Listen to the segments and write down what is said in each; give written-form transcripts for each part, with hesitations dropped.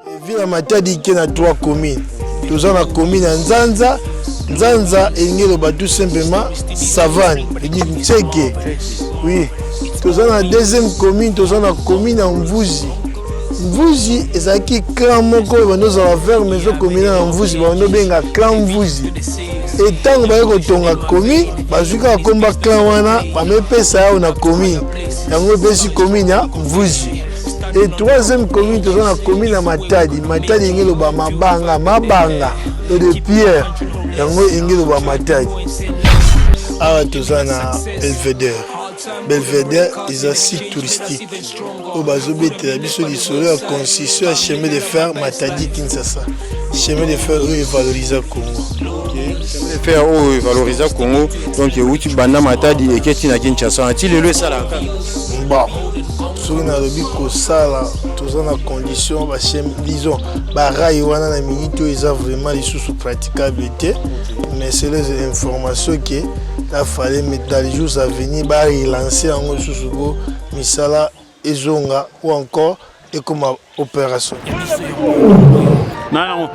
Ville Matadi qui a 3 communes. Tous en a commune en Nzanza. Nzanza et Ngelo tout simplement Savane. Et dit Tcheke. Oui. Tous en a deuxième commune. Tous en a commune en Mvuzi. Mvuzi est à qui clan moko nous allons faire mais je commune en Mvuzi. On benga clan Mvuzi. Et tant que on a commune, parce que combat clan wana, ba me pesa on a commune. Yango besi commune ya Mvuzi. Et troisième commune, nous avons la commune à Matadi. Matadi, il y a Mabanga, et de Pierre. Il y a Matadi. Ah, nous avons Belvedere. Belvedere est un site touristique. Au Bazobé, il y a une concession à chemin de fer Matadi Kinshasa. Chemin de fer où il valorise le Congo. Chemin de fer où il valorise le Congo. Donc, il y a une bande Matadi et qui est à Kinshasa. Est-il le salaire? Bon. Sur une arobi kosala tous en condition disons barayi wana na minute ils ont vraiment les sous praticabilité mais c'est les informations que il fallait mettre dans les jours à venir ba relancer en sous misala ezonga ou encore et comme opération. Non.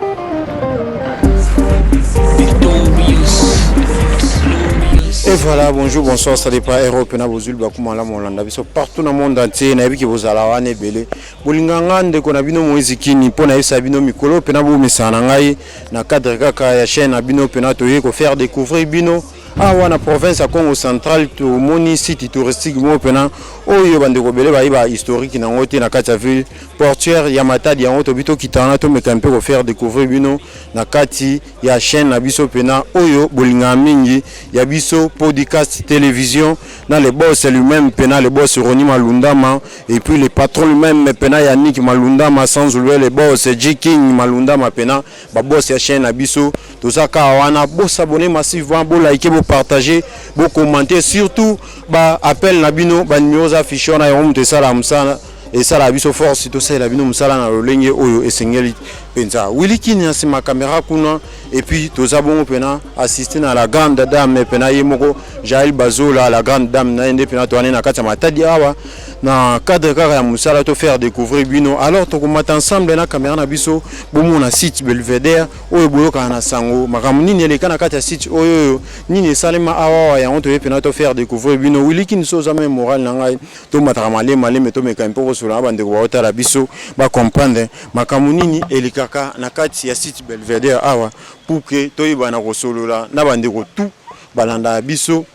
Et voilà, bonjour, bonsoir, ça dépend Europe, na bozul bakuma la molanda biso partout dans le monde entier na biki bozala wane belé. Bolinganga ndeko na bino moizikini pona yesa bino mikolo pena bo misana ngai na cadre kaka ya chaîne na bino pena toye ko faire découvrir bino awa na province ya Congo central to moni site touristique mo pena oyo bandeko belé ba historique na ngote na kati ya ville portuaire ya Matadi ya ngoto bito kitana to mekampe ko faire découvrir bino na kati ya chaîne na biso pena oyo bolinga mingi ya biso podcast télévision dans les boss lui-même pena les boss Roni Malundama et puis les patrons lui-même pena Yannick Malundama sans oublier les boss J-King Malundama pena ba boss ya chaîne na biso to saka wana bo s'abonner massivement bo liker bo partager bo commenter surtout ba appel na bino ba numéros affichés na yo mte sala musana et ça la biso force to ça la bino musala na lolenge oyo esengeli penza Willy Kini na sima caméra kuna et puis to zabongo pena assister na la grande dame pena yemoko Jail Bazola la grande dame na ende pena to na kati Matadi awa na cadre kaka ya musala to faire découvrir bino alors to komata ensemble na caméra na biso bomo na site Belvedere oyo boyoka na sango makamu nini eleka na kati ya site oyo nini salema awa ya onto pena to faire découvrir bino Willy Kini so jamais moral na ngai to mataka malema to meka impoko so na bande ko ota la biso ba comprendre makamu nini elikaka na kati ya site Belvedere awa pour que toyiba na kosolola na bande ko tout balanda biso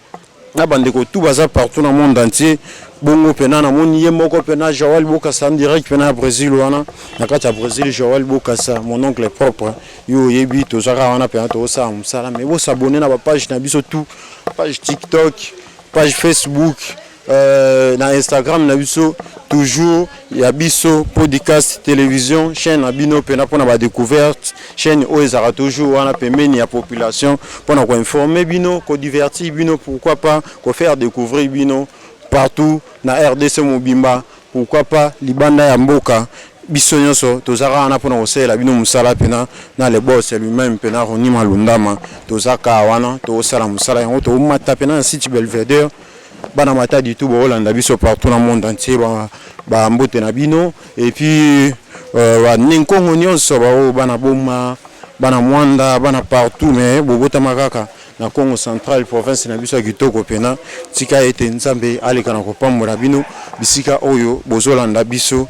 na bande ko tout baza partout dans le monde entier bongo pena na moni yemoko pena Joël Bokassa en direct pena Brésil wana na kati ya Brésil Joël Bokassa mon oncle propre yo yebi to zaka wana pena to sa musala mais bo s'abonner na ba page na biso tout page TikTok page Facebook na Instagram na biso toujours ya biso podcast télévision chaîne abino pena pona ba découverte chaîne oezara toujours wana pembeni ya population pona ko informer bino ko divertir bino pourquoi pas ko faire découvrir bino partout na RDC Mobimba pourquoi pas libanda ya mboka biso nyonso tozaka wana pona kosela bino musala pena na le boss lui-même pena Roni Malundama tozaka wana tosala musala yango to mata pena na site Belvedere bana Matadi tout bolanda biso partout dans le monde entier ba mbote na bino et puis wa ninkongo nyonso ba bana boma bana mwanda bana partout mais bobota makaka na Congo central province na biso kitoko pena tika ete nzambe aleka na kopambola bino bisika oyo bozolanda biso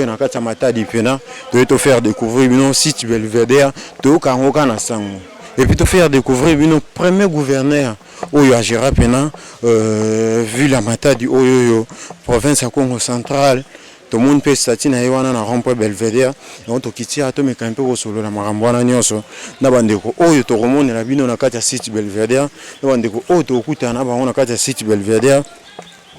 na kati ya Matadi pena to faire découvrir bino site Belvedere to kangoka na sango et puis te faire découvrir bino premier gouverneur oyo agera pena ville ya Matadi oyo province ya Congo central to monde pe stati na yewana na rond-point Belvedere donc to kitia to mekampe ko solo na makambo wana nyonso na bandeko oyo to komonela bino na kati ya site Belvedere na bandeko oyo to kutana bango na kati ya site Belvedere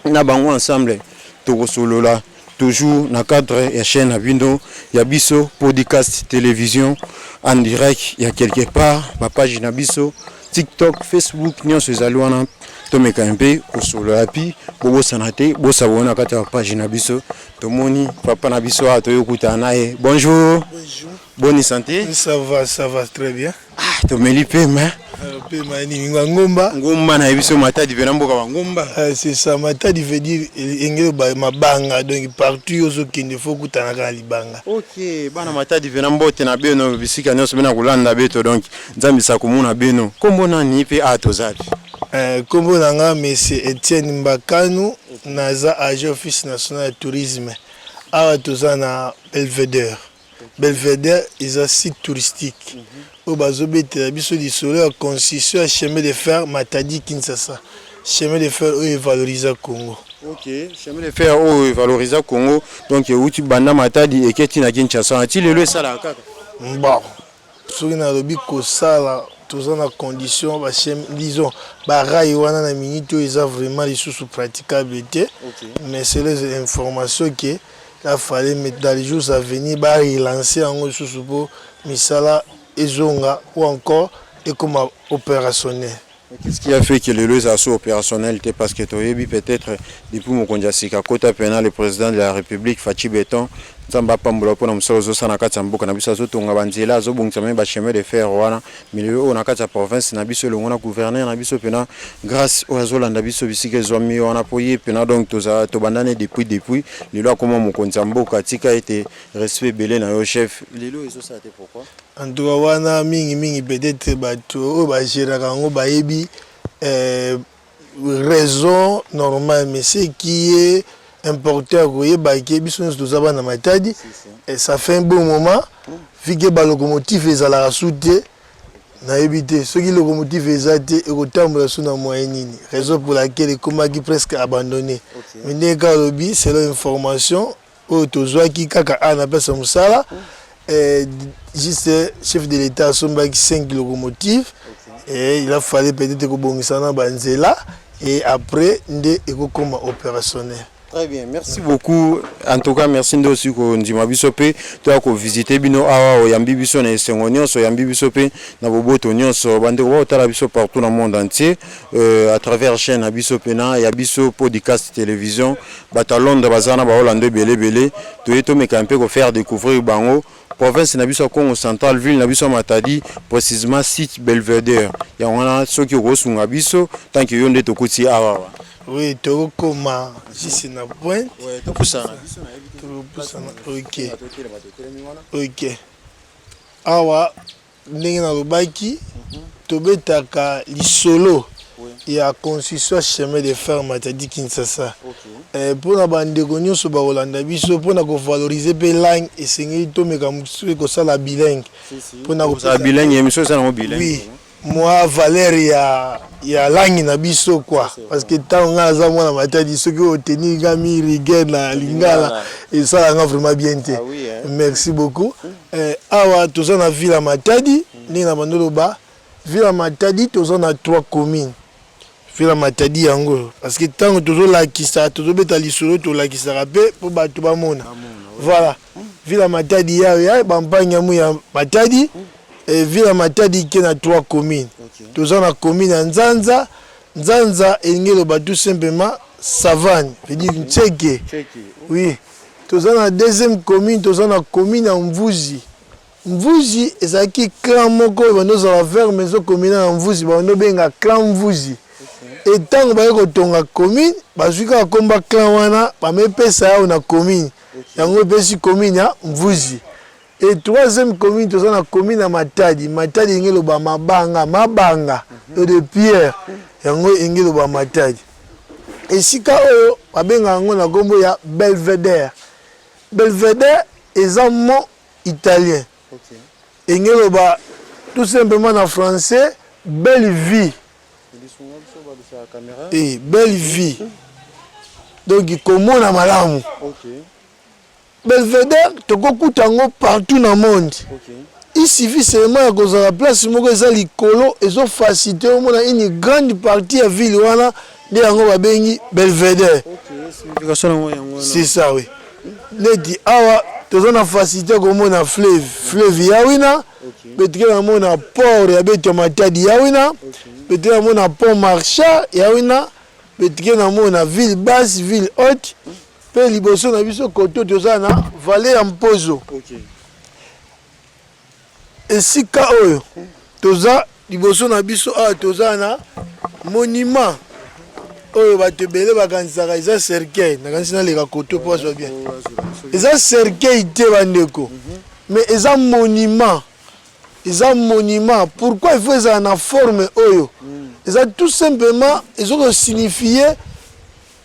na bango ensemble to ko solo la toujours na cadre ya chaîne abino ya biso podcast télévision en direct ya quelque part ma page na biso TikTok Facebook nyonso ezali wana to mekampe ko solo api bobo sanate bo sabona kati ya page na biso to moni papa na biso ato yokuta nae bonjour Bonjour. Bonne santé. Ça va très bien. Ah to melipe mais Pe mani ngomba. Ngomba na biso Matadi vena mboka wa ngomba. C'est ça, Matadi veut dire engelo ba mabanga donc partout ozo kende faut kutana ka libanga. OK, bana Matadi vena mbote na beno bisika nyonso bena kulanda beto donc nzambi sa komuna beno. Kombo nani pe atozali. Kombo nanga monsieur Etienne Mbakanu naza agent office national de tourisme. Awa toza na Belvedere. Belvedere est un site touristique. Au bazobete biso di solo a construction chemin de fer Matadi Kinshasa. Chemin de fer où est valorisé Congo. OK, chemin de fer où est valorisé Congo. Donc uti banda Matadi et keti na Kinshasa. Ti lelo sala kaka. Bon. Soki na lobi ko sala toza na condition ba chemin disons ba rail wana na minute eza vraiment les sous praticable té. Mais c'est les informations que il fallait mettre dans les jours à venir bah relancer en sous pour misala ezonga ou encore et comme opérationnel. Qu'est-ce qui a fait que les lois sont opérationnelles? Parce que tu as peut-être depuis mon conjassika kota pena le président de la République Fachi Beton nzamba pambola pona msolo zo sana kati mboka na biso zo tonga banzela zo bongisa même ba chemin de fer wana milieu on a kati province na biso longo na gouverneur na biso pena grâce au Zolanda biso bisike zo mi on a poyé pena donc toza to bandane depuis les lois comment mon konza mboka tika été respect belé na yo chef les lois eso ça été pourquoi en tout cas wana mingi peut-être bato ba gérera kango ba yebi raison normale mais ce qui est importé à Goye, Matadi, et ça fait un bon moment, vu que le locomotive est à la soute, n'a évité. Ce qui locomotive est à et autant de la moyenne, raison pour laquelle les combats qui presque abandonné. Mais dès que c'est l'information, au Tozoa qui kaka an appelle son sala, juste chef de l'État a 5 locomotives, et il a fallu peut-être que Bongisana Banzela, et après, il y a un opérationnel. Très bien, merci beaucoup. En tout cas, merci aussi ko ndima bisope to ko visiter bino awa o yambi biso na sengonyo so yambi bisope na boboto nyonso bande ko tala biso partout dans le monde entier à travers chaîne bisope na ya biso podcast télévision batalon de bazana ba Hollande belé to eto mekampe ko faire découvrir bango province na biso Congo central ville na biso Matadi précisément site Belvedere ya wana soki ko sunga biso tant que yonde to kuti awa. Oui, tu as comment si na point. Oui, tu ça. OK. OK. Awa ndenge na lobaki tobetaka lisolo ya construction chemin de fer Matadi Kinshasa. Pour na bande nyonso ba Holanda biso pour na ko valoriser pe langue et sengeli to meka musu ko sala bilingue. Pour na ko sala bilingue émission ça na bilingue. Oui. Moi Valère ya langi na biso quoi parce que tant nga za mwana Matadi soki oteni gami rigueur na lingala et ça là vraiment bien té. Merci beaucoup. Awa toza na ville ya Matadi ni na bandolo ba ville ya Matadi toza na 3 communes. Ville ya Matadi yango parce que tant tozo la kisa tozo beta lisolo to la kisa rapé pour bato ba mona. Voilà. Ville ya Matadi ya bampanya mu ya Matadi. Et ville ya Matadi qui na 3 communes. Toza na commune ya Nzanza, Nzanza engelo ba tout simplement savane, veut dire Tcheke. Oui. Toza na deuxième commune, toza na commune ya Mvuzi. Mvuzi ezaki clan moko banoza la faire maison commune ya Mvuzi, bano benga clan Mvuzi. Et tant ba ko tonga commune, bazuka komba clan wana, ba mepesa ya na commune. Yango pesi commune ya Mvuzi. Et troisième commune, tu as la commune à Matadi. Matadi, il y a Mabanga, de pierre. Il y a Matadi. Et si tu as un Belvedere. Belvedere est un mot italien. Il y a tout simplement en français, belle vie. Et belle vie. Donc, il commence à Malamu. Belvedere, tu as partout dans le monde. Il suffit seulement de la place où les colo et ont facilité une grande partie de la ville de Belvedere. C'est ça, oui. Tu as facilité comme on a fleuve Yawina, peut-être on a port et Matadi Yawina, peut-être on a pont Marchand Yawina, peut-être on a ville basse, ville haute. Pe liboso na biso koto toza na vallée ya Mpozo. Et sika oyo toza liboso na biso awa toza na monument oyo bato ebele bakanisaka eza cercueil nakanisi naleka koto po azwa bien eza cercueil te bandeko mais eza monument pourquoi il faut ezala na forme oyo eza tout simplement ezokosignifie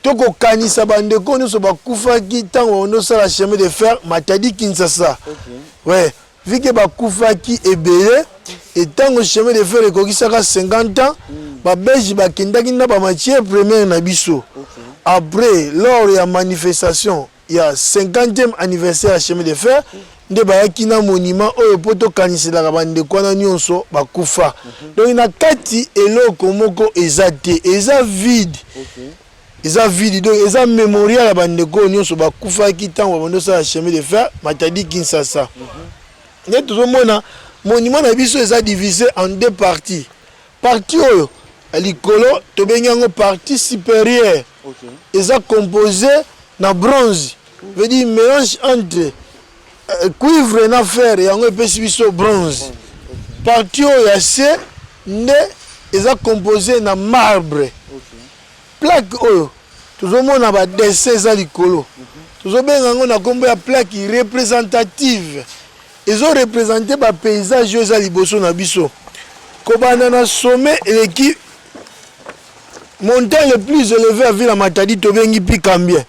tokokanisa bandeko nyonso bakufaki ntango baondosala chemin de fer Matadi Kinshasa ouais vu que bakufaki ebele etango chemin de fer ekokisaka 50 ans babelge bakendaki na bamatière première na biso après lors ya manifestation ya 50e anniversaire ya chemin de fer nde bayaki na monument oyo po tokaniselaka bandeko wana nyonso bakufa donc na kati eloko moko eza te eza vide donc eza mémorial ya bandeko nyonso bakufaki ntango babondosala chemin de fer Matadi Kinshasa nde tozomona monument na biso eza divisé en deux parties partie oyo likolo tobengi yango partie supérieure eza composé na bronze veut dire mélange entre cuivre na fer yango epesi biso bronze partie oyo ya se nde eza composé na marbre plaque oyo tozomona badessin eza likolo tozobenga yango na kombo ya plaque représentative ezorepresente bapaysage oyo eza liboso na biso kobanda na sommet eleki montagne le plus élevé à ville ya Matadi tobengi Pikambie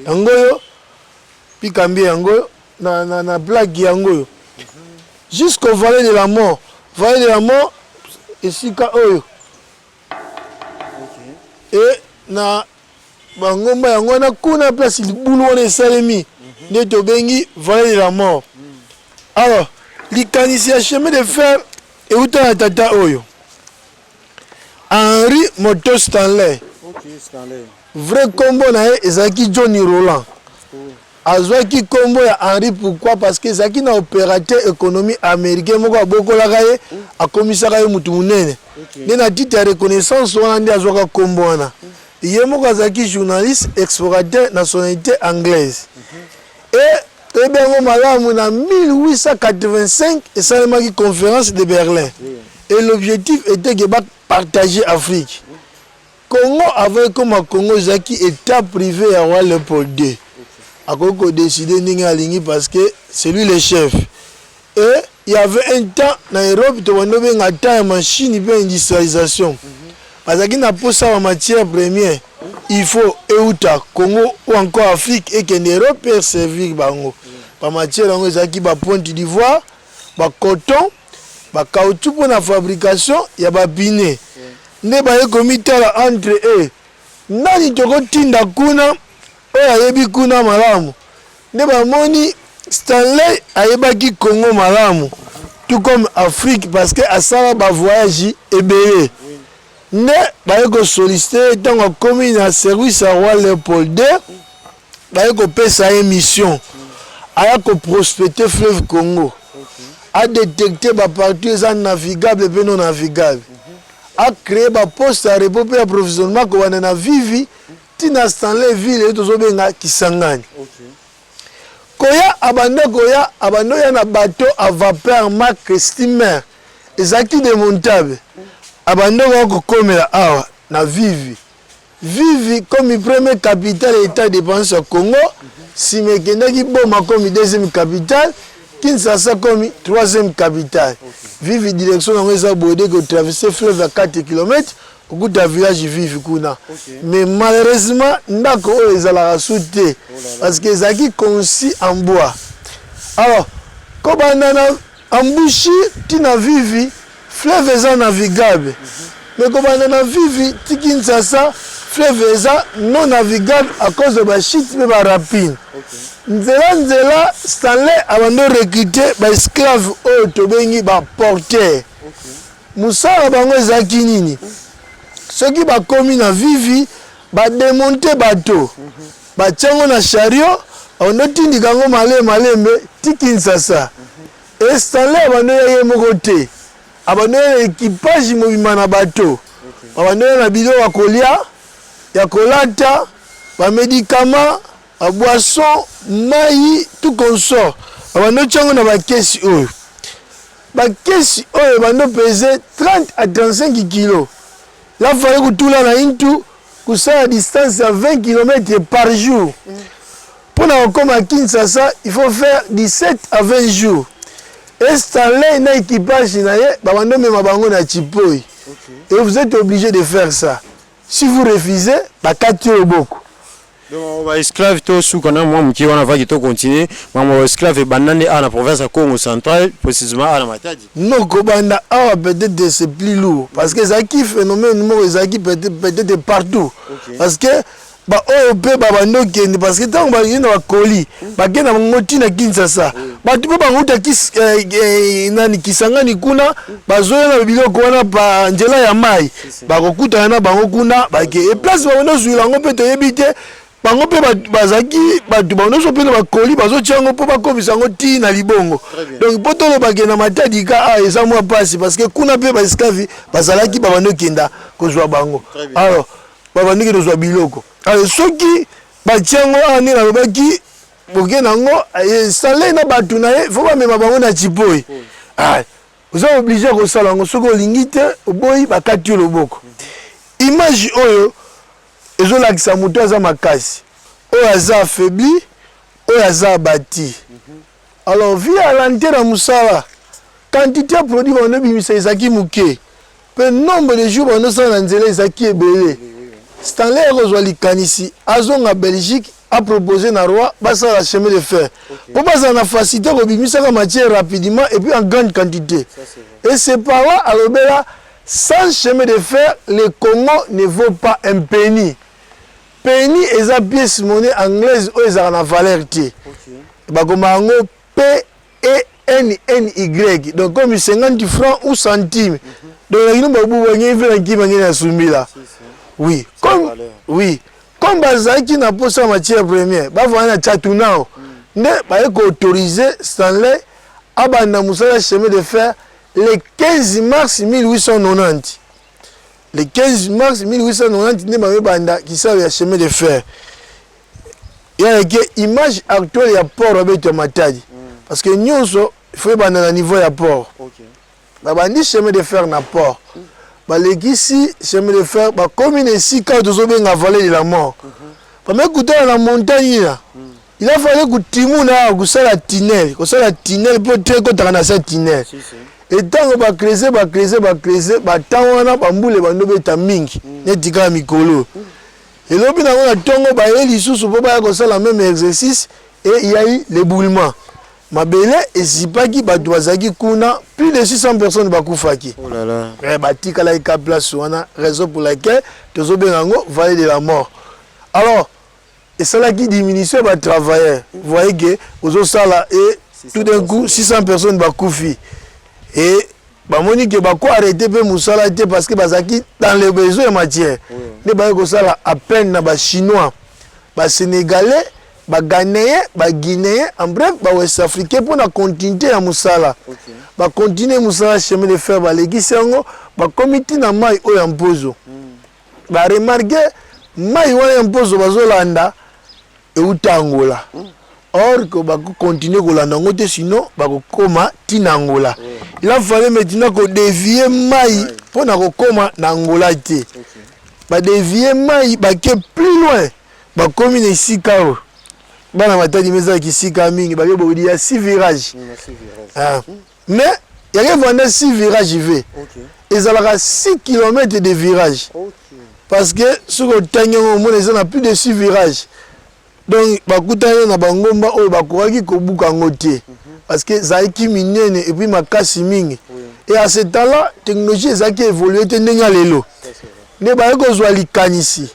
yango oyo Pikambie yango oyo na plaque yango oyo jusqu'au vallée de la mort esika oyo et na bangomba yango wana kuna place libulu wana esalemi nde tobengi vallée de la mort. Alors likanisi ya chemin de fer euta na tata oyo Henri Moto Stanley vrai kombo na ye ezalaki Johnny Roland azwaki kombo ya Henri pourquoi parce que ezalaki na opérateur économie américain moko abokolaka ye akomisaka ye mutu munene nde na titre ya reconnaissance wana nde azwaka kombo wana ye moko azalaki journaliste explorateur nationalité anglaise et toyebi malamu na 1885 esalemaki conférence de Berlin et l'objectif était que partager Afrique. Congo avait comme Congo ezalaki état privé ya roi Léopold II akoko décider ndenge alingi parce que c'est lui le chef et il y avait un temps na Europe tobando benga temps ya machine pe industrialisation azaki na posa wa matière première il faut euta Congo ou encore Afrique et que l'Europe peut servir bango ba matière yango ezaki ba Pointe d'Ivoire ba coton ba caoutchouc pour la fabrication ya ba pine ne ba komitala entre eux nani tokotinda kuna oyo ayebi kuna malamu nde bamoni Stanley ayebaki Congo malamu tout comme Afrique parce que asala ba voyage ebele ne baye ko solliciter ntango akomi na service ya roi Léopold II baye kopesa ye mission aya ko prospecter fleuve Congo a détecter ba partout eza navigable et non navigable a créer ba poste à repos pe approvisionnement ko wana na vivi tina Stanley ville tozobenga Kisangani koya abando ya na bateau à vapeur marque steamer ezaki démontable abando ko komela awa na vivi comme première capitale état dépense au Congo si mekendaki boma comme deuxième capitale Kinshasa comme troisième capitale vivi direction na ngeza bodé que traverser fleuve à 4 km au bout d'un village vivi kuna mais malheureusement ndako oyo ezala sauté parce que ezaki conçu en bois alors ko bandana ambushi tina vivi fleuve eza navigable mais ko bandana vivi Kinshasa fleuve eza non navigable à cause de ba chute pe ba rapine nzela Stanley abando recruter ba esclave oyo tobengi ba porteur musala bango ezaki nini soki bakomi na vivi ba démonter bateau ba tiango na chariot on otindika ngo malembe Kinshasa et Stanley abando ye moko te abando équipage mobima na bateau abando na bilo ya kolia ya kolata ba médicaments a boisson mai tout consort abando tiango na ba kesi oyo bakesi oyo bando peser 30 à 35 kilos. Là fallait que tout là na intu que ça à distance à 20 km par jour. Pour comme à Kinshasa, il faut faire 17 à 20 jours. Et Stanley na équipage na ye ba bando même bango na chipoi. Et vous êtes obligé de faire ça. Si vous refusez, ba kati beaucoup. Donc ba esclave to sous kana moi mki wana va to continuer, moi esclave banane à la province à Congo central, précisément à la Matadi. Non, Kobanda a peut-être c'est plus lourd parce que ça qui phénomène numéro ça qui peut-être partout. Parce que ba o pe ba bando kende parce que tant ba yina ba colis, ba kena ngoti na Kinshasa. Ba tu ba nguta kis nani kisangani kuna bazoya na biloko wana pa njela ya mai. Ba kokuta na bango kuna ba ke et place ba wana zuila ngo pe to yebite. Bango pe bazaki batu bango so pe ba colis bazo tiango po ba komisa ngo ti na libongo. Donc poto lo ba kena Matadi ka a eza moi passe parce que kuna pe ba esclave bazalaki ba bando kenda ko zwa bango. Alors ba bando ke zwa biloko. Alors soki ba tiango ani na lobaki boke nango sale na batu na ye faut ba mema bango na chipoi. Ah vous êtes obligé ko sala ngo soko lingite oboyi ba kati loboko. Image oyo ezolakisa moto aza makasi oyo aza affaibli oyo aza abati. Alors via l'antenne à musala quantité de produits on a bimisa ezaki muke pe nombre de jours on a na nzela ezaki ebele. Stanley rozwa likanisi azonga Belgique a proposé na roi basa la chemin de fer pour basa na facilité ko bimisa ka matière rapidement et puis en grande quantité. Et c'est par là à l'obéla sans chemin de fer le Congo ne vaut pas un penny. Penny est une pièce monnaie anglaise où ils ont la valeur. Bagomango P-E-N-N-Y. Donc comme 50 francs ou centimes. Donc il y a oui. Comme oui. Comme Bazaki n'a pas sa matière première. Bah voilà Tchatunao. Ne bah autorisé Stanley à Banda Moussa chemin de fer le 15 mars 1890. Le 15 mars 1890, il y a banda qui savent le chemin de fer. Il y a une image actuelle de port de Matadi. Parce que nous, il faut aller à niveau de port. Il y a un chemin de fer dans le port. Ici, chemin de fer, comme ici, quand nous sommes dans la vallée de la mort. Parce que dans la montagne, il a fallu que Timouna ait un tunnel. Pour très contre cette tunnel. Et tant que va creuser, tant on a pas boule, on doit être mingi, netika mikolo. Et là, puis on a tongo ba eli sous pour pas que ça la même exercice et il y a eu l'éboulement. Ma belle et si pas qui ba doazaki kuna plus de 600 personnes ba kufaki. Oh là là. Eh ba tika la ka place on a raison pour laquelle tozo benango vallée de la mort. Alors et ça là qui diminue ba travailleurs. Vous voyez que aux ça là et tout d'un coup 600 personnes ba kufi. Et Monique va arrêter pe musala parce que bazaki dans les besoins de matière. Ne ba ko sala à peine na ba chinois, ba sénégalais, ba ghanéen, ba guinéen, en bref ba ouest africain pour na continuer à musala. Ba continuer musala chemin de fer ba legisi yango ba comité na mai o yampozo. Ba remarquer mai wa yampozo bazolanda e utangola. Or que va continuer à l'angote sinon va koma tinangola. Il a fallu maintenant que dévier mai pour na koma nangola té. Va dévier mai va que plus loin va commune ici kao. Ba na Matadi meza ki sika mingi ba yo dire 6 virages. Mais il y a vraiment 6 virages V. Et ça aura 6 km de virages. Parce que sur le tango on a plus de 6 virages. Donc bakutana na bangomba oyo bakoraki kobuka ngote parce que zaiki minene et puis makasi mingi et à ce temps-là technologie ezaki évolué te ndenge lelo ne ba ko zwa likanisi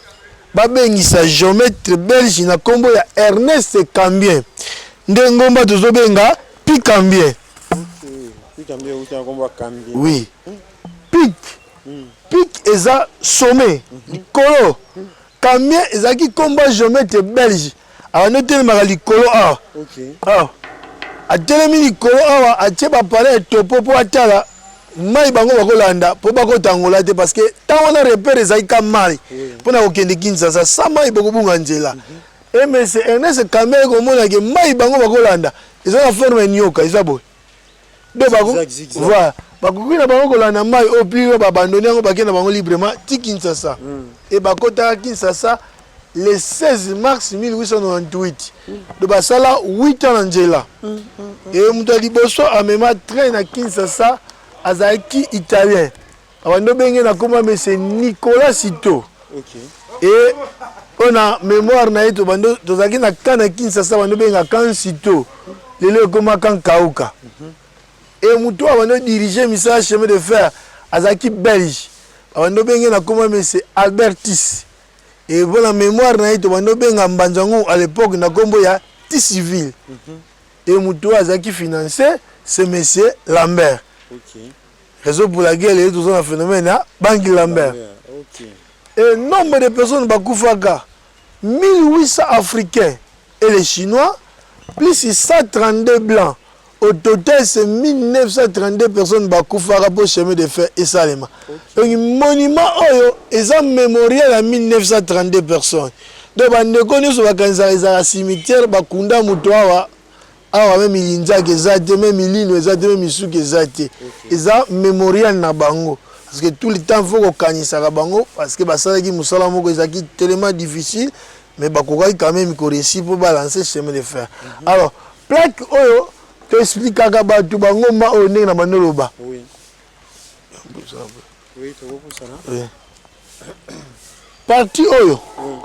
ba bengisa géomètre belge na kombo ya Ernest Cambien ndengomba tozo benga Picambien. Picambien ou kombo Cambien. Oui. Pic eza sommet likolo. Cambien ezaki kombo géomètre belge. Alors nous tenons à l'icolo ah. Ah. A telemi l'icolo ah a tché ba parler topo pour atala. Mai bango bakolanda pour bako tangola te parce que tant on a repéré zaika mari pour na okende Kinshasa ça mai bako bunga nzela. Et mais c'est Ernest Cambien ko mona ke mai bango bakolanda. Ils ont la forme nyoka, ilsabo. de voilà bakoki na bango kolanda mai au plus babandonné yango bakenda bango librement ti Kinshasa et bakota Kinshasa le 16 mars 1898 de basala 8 ans na nzela et muta liboso amema train na Kinshasa azaki italien abando benge na koma mais c'est Nicolas Citeaux. Et on a mémoire na yeto bando tozaki na kana Kinshasa bando benga kan Citeaux lelo koma kan Kauka. Et muto abando diriger misa chemin de fer azaki belge abando benge na koma mais c'est Albertis. Et pour la mémoire na yeto bando benga Mbanzangu à l'époque na kombo ya ti civil. Et muto azaki financé c'est monsieur Lambert. Raison pour laquelle il y a toujours un phénomène à Banque Lambert. Et nombre de personnes Bakoufaka, 1800 Africains et les Chinois, plus 132 Blancs. Au total, c'est 1932 personnes Bakoufaka pour chemin de fer et Salema. Donc, le monument est un mémorial à 1932 personnes. Donc, on connaît sur le cimetière, Bakunda Moutoua. Ah même Milinzak ezate même Milino ezate même Misuki ezate eza mémorial na bango parce que tout le temps faut kokanisa ka bango parce que basalaki musala moko ezaki tellement difficile mais bakokai quand même ko réussir pour balancer chemin de fer. Alors plaque oyo te expliquaka batu bango ma o ndenge na banoloba. Oui. Oui, to ko sana. Oui. Parti oyo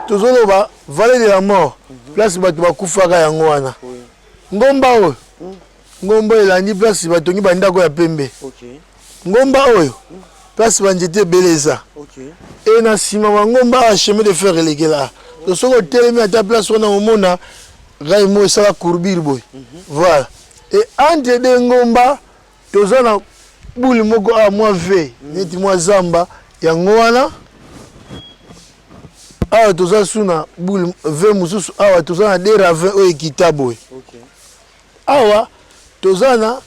tozoloba vallée de la mort place batu bakufaka yango wana. Ngomba oyo ngomba elandi place batongi bandako ya pembe ngomba oyo place banjete beleza et na sima wa ngomba a chemin de fer elekela to soko telemi ata place wana omona raimo esala courbure boy voilà et entre de ngomba tozana buli moko a moi ve neti moi zamba yango wana awa toza suna buli ve mususu awa tozana de ravin oyo ekita boy. Awa tozana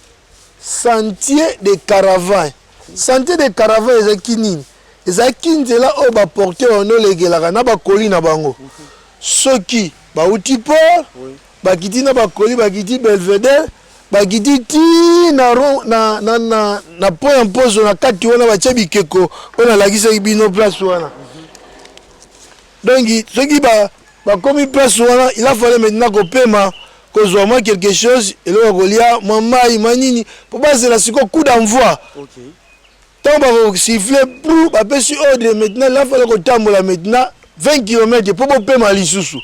sentier de caravane. Sentier de caravane ezaki nini? Ezaki nzela oyo baporte ono legelaka na bakoli na bango. Soki bauti port, bakiti na bakoli bakiti Belvedere, bakiti ti na point en pose na kati wana batia bikeko ona lakisaki bino place wana. Donc soki bakomi place wana, il a fallu maintenant kopema kozwa moi quelque chose et là kolia mamai manini pour baser la siko coup d'envoi. Tant ba siffler pour ba pesi ordre maintenant là fallait ko tambola maintenant 20 km pour pema lisusu.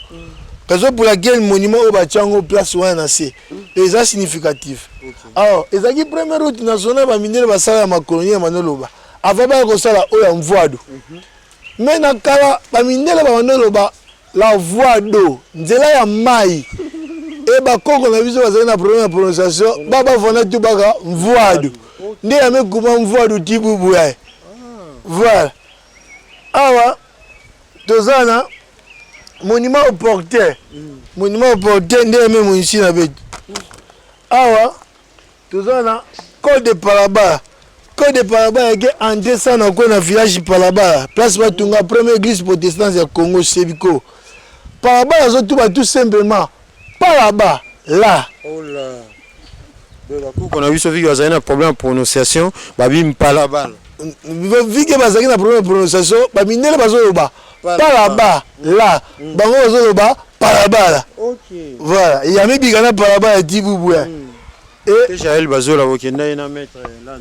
Raison pour laquelle monument au bachango place wana c'est déjà significatif. Alors ezaki première route nationale ba minere ba sala ma colonie ya manoloba avant ba ko sala o ya mvoado. Mais na kala ba minere ba manoloba la voie d'eau nzela ya mai. Et bah quand on a vu ça, on a problème de prononciation. Baba fana tu baga mvoado. Ndi ame kuma mvoado tibu buya. Voilà. Awa tozana monument au porteur. Monument au porteur ndi ame munisi na betu. Awa tozana code de Palaba. Code de Palaba yake ante sana ko na village Palaba. Place batunga première église protestante ya Congo Sebiko. Palaba azo tout simplement pas là-bas, là. Oh là. On a vu ce qu'il y a un problème de prononciation, babim pas là-bas. Vu que y a un problème de prononciation, babim n'est pas là-bas. Pas là-bas, là. Bango là-bas, pas là-bas. OK. Voilà, il y a même bigana pas là-bas et Dibou. Et Jaël Bazola Wokenda ina mettre là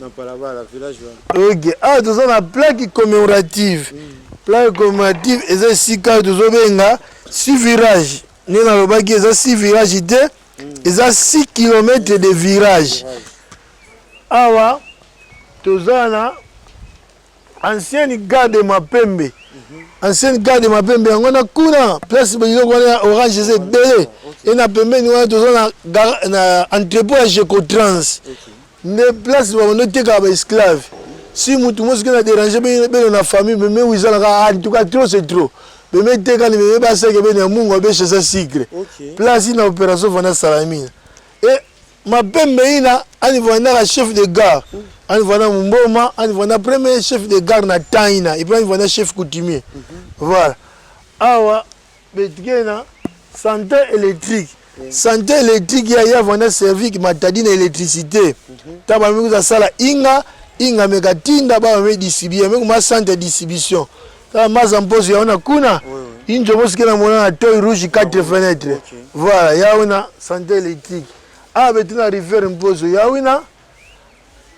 non pas là-bas la village. OK. Ah, tout ça la plaque commémorative. Plaque commémorative et c'est si cas de Zobenga, 6 virages. Nous avons 6 virages, ils ont 6 km de virages. Awa, tozana, ancienne gare de Mapembe. Ancienne gare de Mapembe, on a kuna, place orange, c'est belé. Et na Pembe, nous avons un entrepôt à Gécotrans. Des places où on a été esclaves. Si nous avons dérangé la famille, mais où ils ont en tout cas trop, c'est trop. Mais maintenant, quand il passe que ben mungo be chez ça secret. Place une opération vana salamine. Et ma pembeina ani vana chef de gare. Ani vana Mboma, ani vana premier chef de gare na Taina, et puis ani vana chef coutumier. Voilà. Awa betkena santé électrique. Santé électrique ya vana servi qui matadine électricité. ta ba mikuza sala inga mekatinda ba me distribuer me kuma centre distribution ta maza mpozo yaona kuna injo mosike na mona na toy rouge 4 fenêtres voilà yaona santé électrique betina rivière mpozo yaona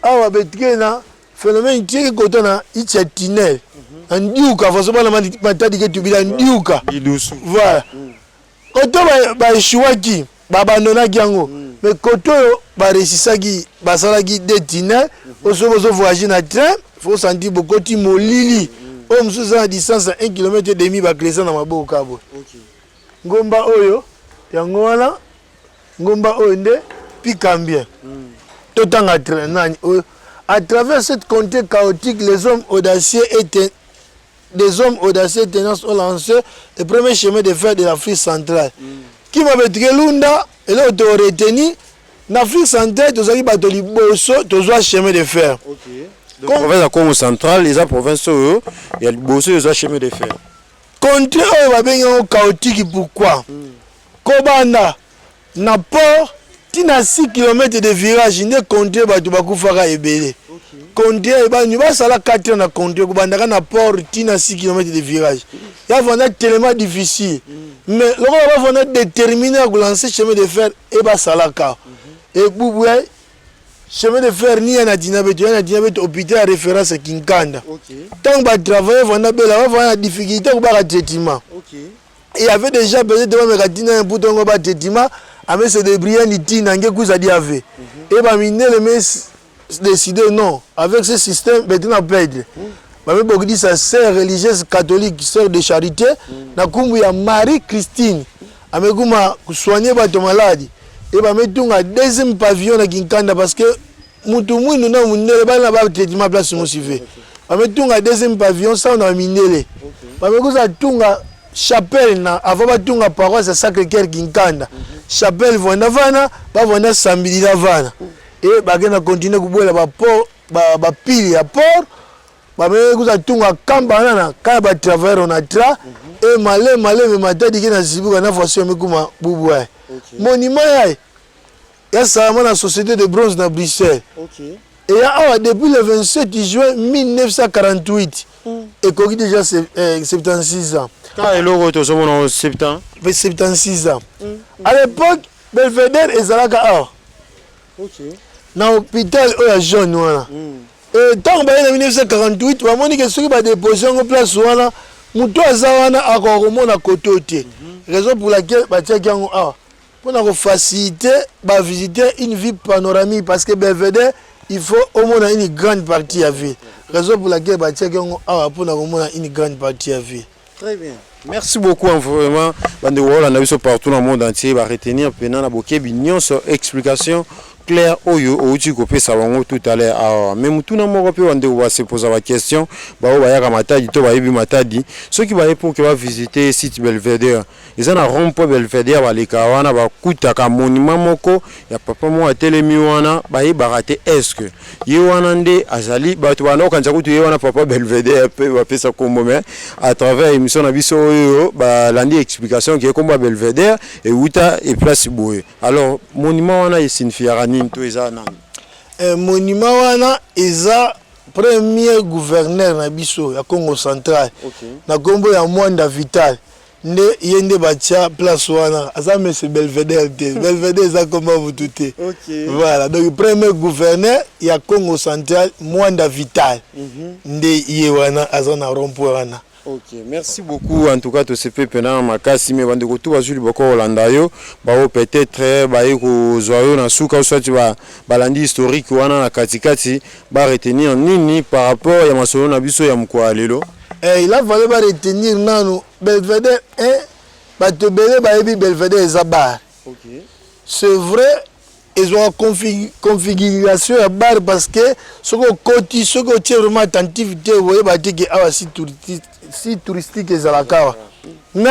awa betkena phénomène tieke kotona itia tunnel ndiuka faso bana matadi ke tubila ndiuka voilà koto ba échouaki babandonaki yango mais koto ba resisaki basalaki des tunnels osobozo voyager na train faut sentir bokoti molili o msuza na distance à 1,5 km baklesa na maboko kabo ngomba oyo yango wana ngomba oyo nde pikambien totanga train nani à travers cette contrée chaotique les hommes audacieux tenaces ont lancé le premier chemin de fer de l'Afrique centrale qui m'a betike lunda et là to retenu en Afrique centrale tozali bato liboso tozwa chemin de fer donc province ya Congo central eza province oyo ya liboso ezwa chemin de fer contrée oyo babengi yango chaotique pourquoi kobanda na port tina 6 km de virage nde contrée bato bakufaka ebele contrée bani basala 4 ans na contrée kobandaka na port tina 6 km de virage ya vanda tellement difficile mais loko bavanda déterminé à lancer chemin de fer et basalaka et bouboué chemin de fer ni na dinabeto hôpital à référence à Kinkanda tant ba travailler vanda bela va difficulté ko ba traitement et il y avait déjà besoin de me gadina un bouton ko ba traitement avec se débrouiller ni tina nge kuza diave et ba miner le mes décider non avec ce système maintenant perdre ba me beaucoup dit sa sœur religieuse catholique sœur de charité na kumbu ya Marie Christine amekuma soigner ba to malade et ba metunga deuxième pavillon na Kinkanda parce que mutu mwinu na munele bana ba traitement place musive ba metunga deuxième pavillon ça on a minele ba mekuza tunga chapelle na avant ba tunga paroisse à Sacré-Cœur Kinkanda chapelle vona vana ba vona sambili la vana et ba gena continuer kubwela ba port ba pili ya port ba mekuza tunga kamba nana ka ba travailler on a tra et malé me matadi ke na zibuka na façon mekuma bubwa monument ya sama na société de bronze na Bruxelles et ya depuis le 27 juin 1948 et koki déjà 76 ans quand eloko tozomona 76 ans à l'époque Belvedere ezalaka awa na hôpital oyo jaune wana et tant ba na 1948 bamoni ke soki ba déposer en place wana muto aza wana akokomona koto te raison pour laquelle batiaki yango awa pour faciliter bah, visiter une ville panoramique parce que Belvedere il faut au moins une grande partie à vie raison pour laquelle bah, pour une grande partie à vie. Très bien, merci beaucoup vraiment bande wala na biso partout dans le monde entier va retenir pendant la bokebi nyonso explication claire oyo outi kopesa bango tout à l'heure même tout na moko pe wande wa se poser la question ba ba ya matadi to ba yebi matadi ceux qui va pour que va visiter site Belvedere ils en a rond-point Belvedere ba leka wana ba kutaka monument moko ya papa mo atelemi wana ba yebarate est-ce que ye wana nde azali ba to wana kanza kutu ye wana papa Belvedere pe ba pesa kombo mais à travers émission na biso oyo ba landi explication qui est comme Belvedere et uta et place boye alors monument wana signifiera monument wana eza premier gouverneur na biso ya Congo central na kombo ya Mwanda Vital nde yende batia place wana aza monsieur Belvedere te Belvedere eza komba butu te voilà donc premier gouverneur ya Congo central Mwanda Vital nde ye wana aza na rond-point wana. Ok, merci beaucoup. En tout cas, tout ce fait pendant ma casse, mais quand tu vas sur le boko Hollanda, bah peut-être bah eko zoyo na suka soit tu vas balandi historique ou ana na katikati bah retenir nini par rapport à masolo na biso ya mkoa lelo. Il a fallu bah retenir nanu Belvedere bah te belé bah ebi Belvedere zabar. Ok. C'est vrai. Ils ont une configuration à bar parce que ce côté ce côté vraiment attentivité vous voyez bah que ah si touristique et zalakawa mais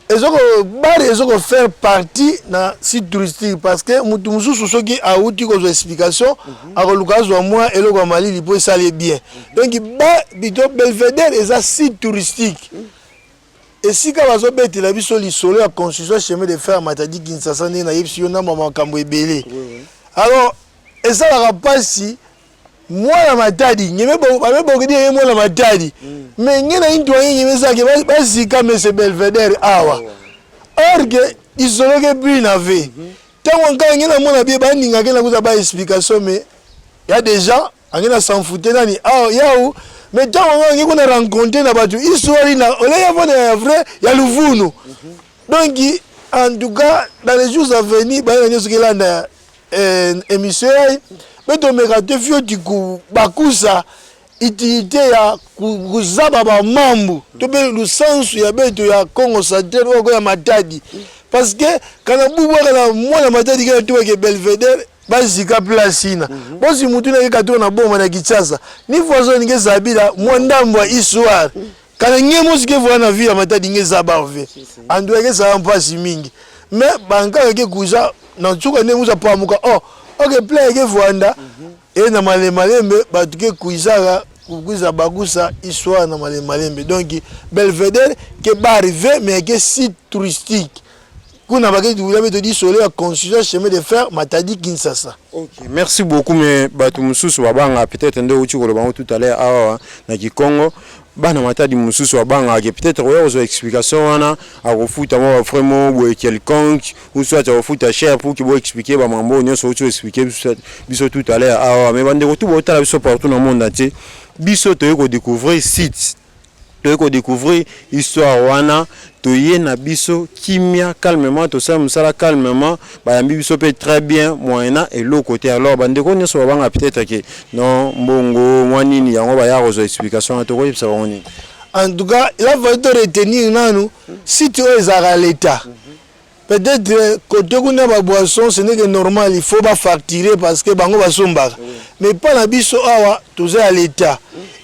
ils ont bar ils ont faire partie na site touristique parce que mutu mususu soki a outi ko explication a kolukazo wa moi et le ko mali li peut saler bien donc ba bito Belvedere est un site touristique. Et si quand vous avez la vie sur l'isolé à construire chemin de fer matadi Kinshasa na yepsi na mama kambo ebele alors esalaka mpasi mwana matadi nyeme bamebokedi ye mwana matadi mais nge na intwange nyeme ezalaki basika mese Belvedere awa or ke isoloke bui na ve ntango nkaka nge na mona bie baningaki na kuza baexplication mais ya déjà ange na sanfute nani awa yau mais ntango nga nge kuna rencontre na bato histoire na oleya vona ya vrai ya luvunu donc en tout cas dans les jours à venir bayena nyonso kelanda émission yayi betomeka te fio tiku bakusa utilité ya kuzaba bamambu to mpe lusansu ya beto ya Congo Central oko ya Matadi parce que kana bubwaka na mwana Matadi kana tobake Belvedere bazika place ina bosi mutu na yeka to na bomba na Kinshasa ni voisin nge zabila mwandambo histoire kana nye mosike voya na vie ya Matadi nge zabave andueke sa mpasi mingi mais banka ke kuza na tsuka ne muza pamuka ok play ke voanda et na malembe batuke kuizaka kukuza bagusa histoire na malembe donc Belvedere ke ba arrivé mais ke site touristique kuna bakati tu beto di soleil à construire chemin de fer Matadi Kinshasa. OK, merci beaucoup mais batu mususu babanga peut-être ndo uchi koloba tout à l'heure awa na Kikongo bana Matadi mususu babanga ke peut-être oyo explication wana a refuta mo vraiment ou quelconque ou soit a refuta cher pour ki bo expliquer ba mambo nyonso uchi expliquer biso tout à l'heure awa mais bande tout botala biso partout dans le monde entier biso to ko découvrir site to découvrir histoire wana toye na biso kimia calmement to ça musala calmement bayambi biso peut très bien moyena et l'autre côté alors bande ko nyoso banga peut-être que non mbongo mwanini yango ba ya rezo explication to ko ça woni en tout cas il va falloir retenir nanu si tu es à l'état peut-être côté kuna ba boisson ce n'est que normal il faut pas facturer parce que bango ba sombaka mais pas na biso awa tous à l'état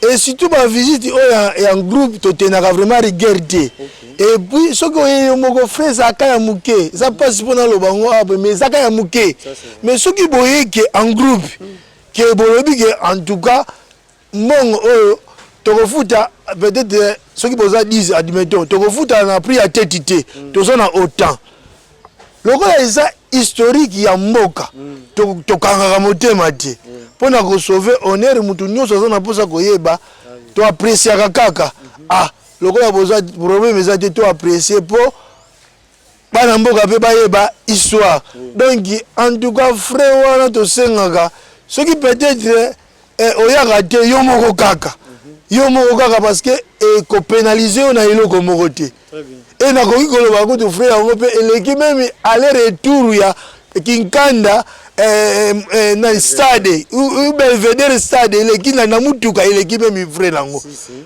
et surtout ba visite en groupe to tenaka vraiment regarder et puis ce que moko fait ça kaya muke ça passe pour na lo bango mais ça kaya muke mais ce qui boye que en groupe que bolobi que en tout cas mon tokofuta peut-être ce qui posa 10 admettons tokofuta na prix à tétité tozona autant lokola eza historique ya mboka tokangaka motema te mpona kosauve honneur mutu nyonso aza na mposa koyeba to appréciaka kaka lokola boza problème eza te to apprécier mpo bana mboka mpe bayeba histoire donc en tout cas frère wana tosengaka soki peut-être oyaka te yo moko kaka parce que ekopénalize yo na eloko moko te et nakoki koloba kutu frère yango mpe eleki meme aller-retour ya Kinkanda na stade Belvedere stade eleki na mutuka eleki meme frère nango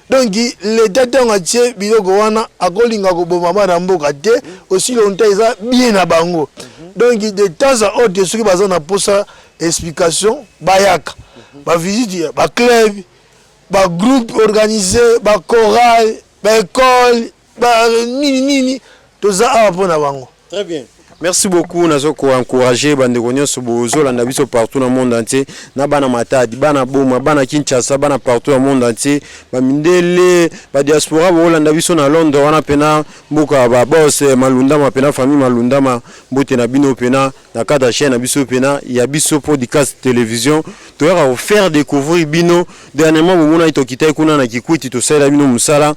donc l'état ntango atie biloko wana akolinga koboma bana mboka te aussi longtemps eza bien na bango donc de temps à autre soki baza na posa explication bayaka bavisite baclub bagroupe organisé bachoral baécole nini toza awa mpona bango. Très bien. Merci beaucoup nazo ko encourager bande ko nyonso bozolanda biso partout dans le monde entier na bana Matadi bana Boma bana Kinshasa bana partout dans le monde entier ba mindele ba diaspora bolanda biso na Londres wana pena mboka ba boss Malundama pena famille Malundama mbote na bino pena na kata chaîne na biso pena ya biso podcast télévision to ya faire découvrir bino dernièrement mona itokita kuna na Kikwiti to sala bino musala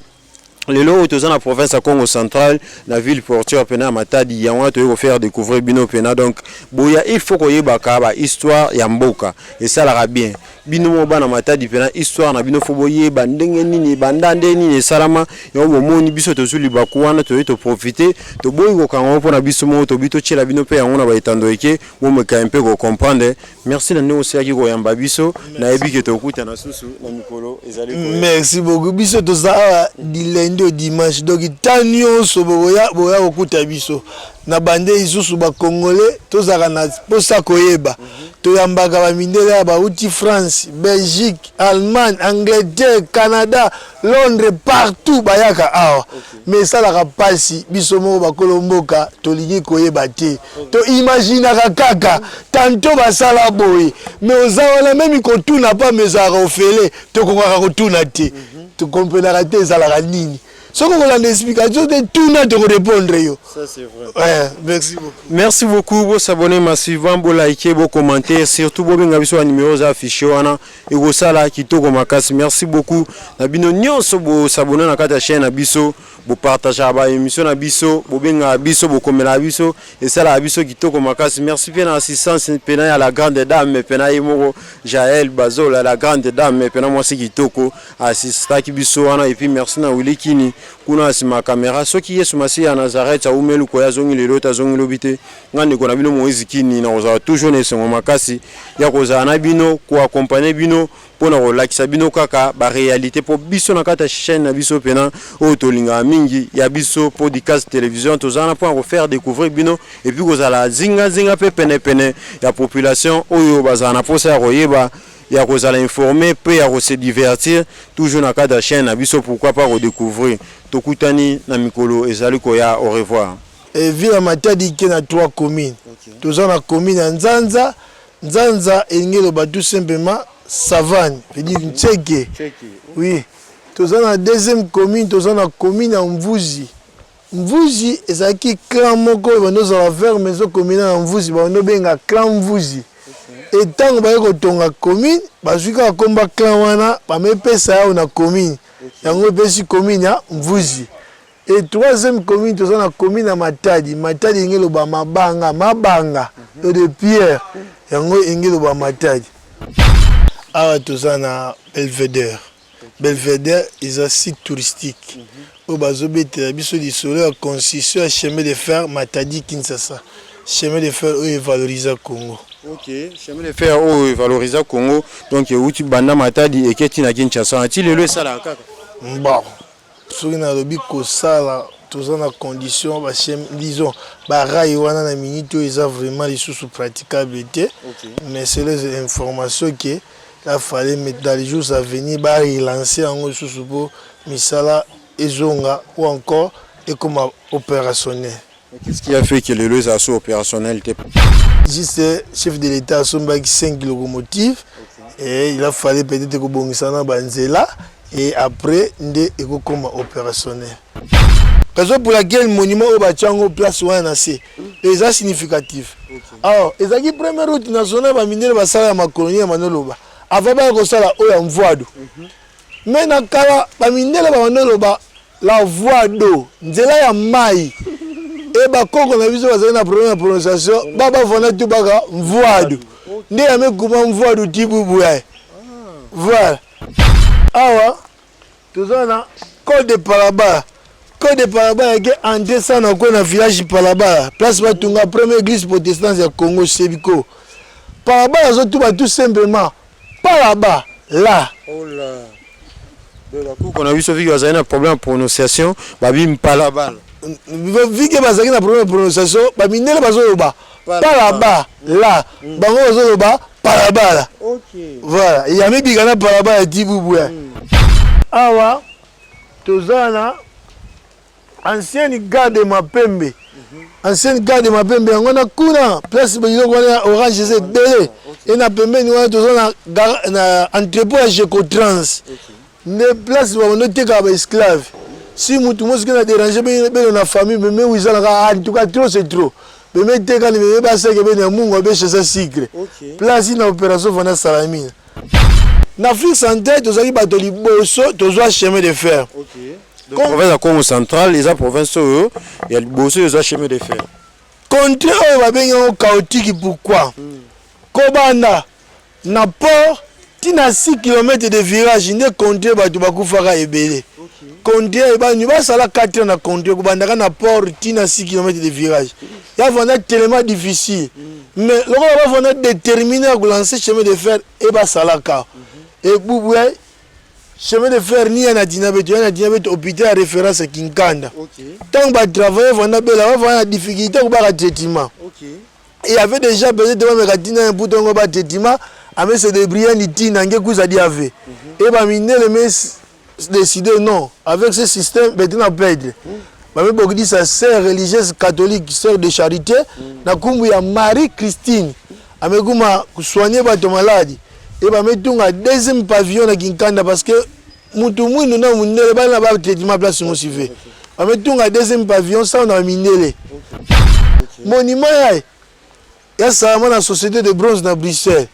lelo toza na province ya Congo Central la ville portuaire pena Matadi ya wana to faire découvrir bino pena donc boya il faut koyeba ba histoire ya mboka et ça la bien bino mo bana Matadi pena histoire na bino fo boyeba ndenge nini bandande nini salama yo bomoni biso to suli bakuana to profiter to boyi ko kango pona biso mo to bito chela bino pe yango na ba etando eke mo me ka un peu ko comprendre merci na nyo siaki ko yamba biso na ebi ke to kuta na susu na mikolo ezali ko merci beaucoup biso to za dilendi dimanche donc tanyo so boya okuta biso na bande isusu ba congolais tozaka na posa koyeba toyambaka ba mindela ba uti France Belgique Allemagne Angleterre Canada Londres partout bayaka awa mais ça la pasi biso mo ba kolomboka tolingi koyeba te to imaginaka kaka tanto basala boye mais ozawala même ko tuna pas mais za ofele to kokaka ko tuna te to comprenaka te za la nini Ce qu'on a l'explication de tout notre répondre yo. Ça c'est vrai. Ouais, merci beaucoup. Merci beaucoup. Vous abonnez massivement, vous likez, vous commentez, surtout vous benga biso numéro affiché wana et vous sala kitoko makasi. Merci beaucoup. Na bino nyonso vous s'abonner na kata chaîne na biso, vous partagez ba émission na biso, vous benga biso, vous komela biso et ça la biso kitoko makasi. Merci bien assistance pena à la grande dame pena yemoko Jaël Bazola la grande dame pena moi c'est kitoko assista ki biso wana et puis merci na Wilikini kuna sima caméra soki yesu masi ya Nazareth au melu ko ya zongi lelo ta zongi lobite ngande ko na bino Moïse Kini na oza toujours ne sengo makasi ya ko za na bino ko accompagner bino pona ko lakisa bino kaka ba réalité po biso na kata chaîne na biso pena o tolinga mingi ya biso podcast télévision tozana pour refaire découvrir bino et puis ko za la zinga pe pene ya population oyo bazana po sa royeba ya ko za la informer pe ya ko se divertir toujours na kata chaîne na biso pourquoi pas redécouvrir tokutani na mikolo ezali ko ya au revoir. Et ville Matadi qui na 3 communes. Tous en la commune Nzanza, Nzanza et Ngelo ba tout simplement Savane, veut dire Tcheke. Oui. Tous en la deuxième commune, tous en la commune Mvuzi. Mvuzi ezaki clan moko banoza la faire maison commune Mvuzi, bano benga clan Mvuzi. Et tant ba ko tonga commune, bazuka komba clan wana, ba mepesa ya na commune. Yango pesi commune ya Mvuzi. Et troisième commune, tous la commune à Matadi. Matadi ngelo ba mabanga de pierre. Yango ngelo ba Matadi. Ah tous na Belvedere. Belvedere est un site touristique. Au bazobete biso di solo a concession chemin de fer Matadi Kinshasa. Chemin de fer où valoriser Congo. OK, chemin de fer où valoriser Congo. Donc uti banda Matadi et keti na Kinshasa. Ti lelo sala kaka. Bon. Soki na lobi kosala toza na condition ba disons ba rail wana na minute eza vraiment les sous praticable te mais c'est les informations que il fallait mettre dans les jours à venir ba relancer en sous pour misala ezonga ou encore et comme opérationnel. Qu'est-ce qui a fait que les lois sont opérationnels? Juste chef de l'état a son 5 locomotives et il a fallu peut-être que bongisa na banzela. Et après, il est comme opérationnel. Raison pour laquelle le monument au Bachango place c'est significatif. Alors, les qui première route nationale va miner la salle à ma colonie à Manoloba. Avant de faire la voie d'eau. Mais dans le cas, va miner la voie d'eau. Nzela ya mai. Et bah quand on a vu ça, la première prononciation, baba vona tout baga voie d'eau. Né à me comment voie d'eau tibouboua. Voilà. Awa, tout ça na code de Palaba. Code de Palaba est en descendant dans le village Palaba. Place Batunga, première église protestante du Congo, Sebiko. Palaba, tout simplement. Palaba, là. Oh là. On a vu ce qu'il y a un problème de prononciation. Babim Palaba. Vu qu'il y a un problème de prononciation, Babinel Bazoloba. Palaba, là. Bango Bazoloba. Palabala. OK. Voilà, il y a même bigana Palabala Tibouboué. Awa, tozana ancienne gare de Mapembe. Ancienne gare de Mapembe, on a kuna place orange c'est belé. Et na Pembe nous on tozana na entrepôt à Gecotrans. Ne place on noter comme esclave. Si mutu moski na déranger ben na famille mais où ils en tout cas trop c'est trop. Mais mettez quand même pas ça que ben mungo be chez ça secret. Place une opération vana salamine. En Afrique centrale, tu as battu bosso, tu as chemin de fer. OK. Donc province de Congo central, les provinces il y a le bosso, ils ont chemin de fer. Contre eux va bien chaotique pourquoi? Kobana na port, tu as 6 km de virage, ne contre ba tu ba kufaka ebele. Contre ba ni ba sala 4 ans na contre kobanda na port, tu as 6 km de virage. Il y a tellement difficile. Mais le gars va déterminer à lancer chemin de fer et ba salaka. Et Bouboué, chemin de fer ni à Nadinabet, il y a un hôpital à référence à Kinkanda. Tant que tu travailles, on a des difficultés au bar à traitement. Et il y avait déjà besoin de me un bouton au bar de traitement, à mettre des brillants, ni n'angé que ça dit avait. Et bah, miner le mes décidé non, avec ce système, maintenant perdre. Bah, mais beaucoup dit sa sœur religieuse catholique, sœur de charité, na kumbu ya Marie-Christine, amekuma soigner ba ton maladie. Et bah mettons un deuxième pavillon à Kinkanda parce que mutu mwino na munele bana ba traitement place mosive ametunga deuxième pavillon ça on a minele monument ya salama na société de bronze na Bruxelles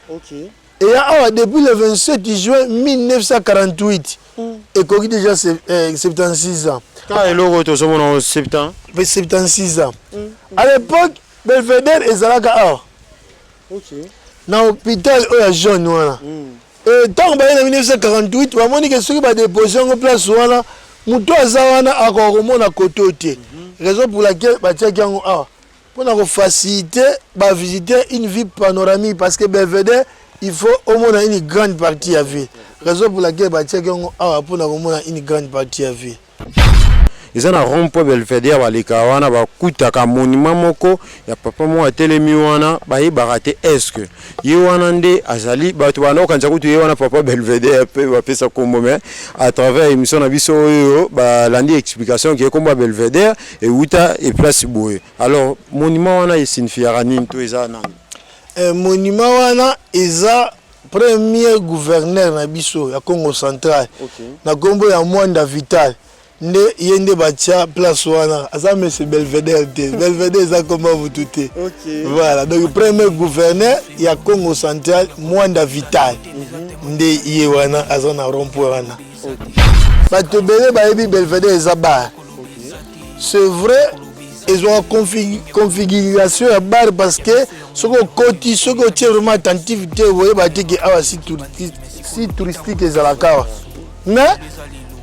et ya depuis le 27 juin 1948 et koki déjà 76 ans quand eloko tozomona 76 ans à l'époque Belvedere ezalaka awa na hôpital oya jaune wana et tant que en 1948 bamoni ke soki badépose yango place wana mutu aza wana akokomona koto te raison pour laquelle batiaki yango awa mpona faciliter visiter une ville panoramique parce que Belvedere il faut au moins une grande partie à ville raison pour laquelle batiaki yango awa mpona komona une grande partie à ville. Ils ont un rond-point Belvedere baleka wana bakutaka monument moko ya papa mo atelemi wana bayi barate est-ce que ye wana nde azali bato wana okanza kutu ye wana papa Belvedere pe bapesa kombo mais à travers émission na biso oyo ba landi explication qui est kombo Belvedere et uta et place boye alors monument wana signifiera nini to eza nani monument wana eza premier gouverneur na biso ya Congo central na kombo ya Mwanda Vital nde yende batia place wana aza monsieur Belvedere te Belvedere za koma butute voilà donc premier gouverneur ya Congo central Mwanda Vital nde ye wana aza na rond-point wana bato bele bayebi Belvedere za bar c'est vrai ils ont une configuration à bar parce que ce côté ce côté vraiment attentivité vous voyez bah que ah si touristique et zalakawa mais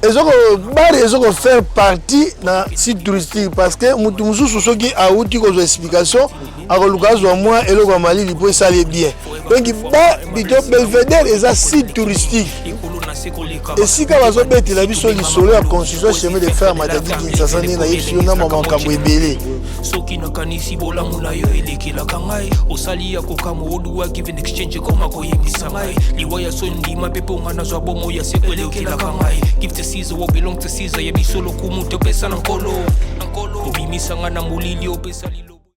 ils ont faire partie na site touristique parce que mutu mususu soki auti ko explication akolukazo moi eloko ya malili po esali bien donc ba bito Belvedere eza site touristique esika bazobetela biso lisolo ya construction chemin de fer Matadi Kinshasa nde na yebi na makambo ebele soki nakanisi bolamu na yo elekelaka ngai osali ya kokama oduwa given exchange koma koyebisa ngai liwa ya sondima mpe mponga nazwa bomo ya seko elekelaka ngai give to Caesar what belong to Caesar yebi solo kumu topesa na nkolo obimisanga na molili opesa lilo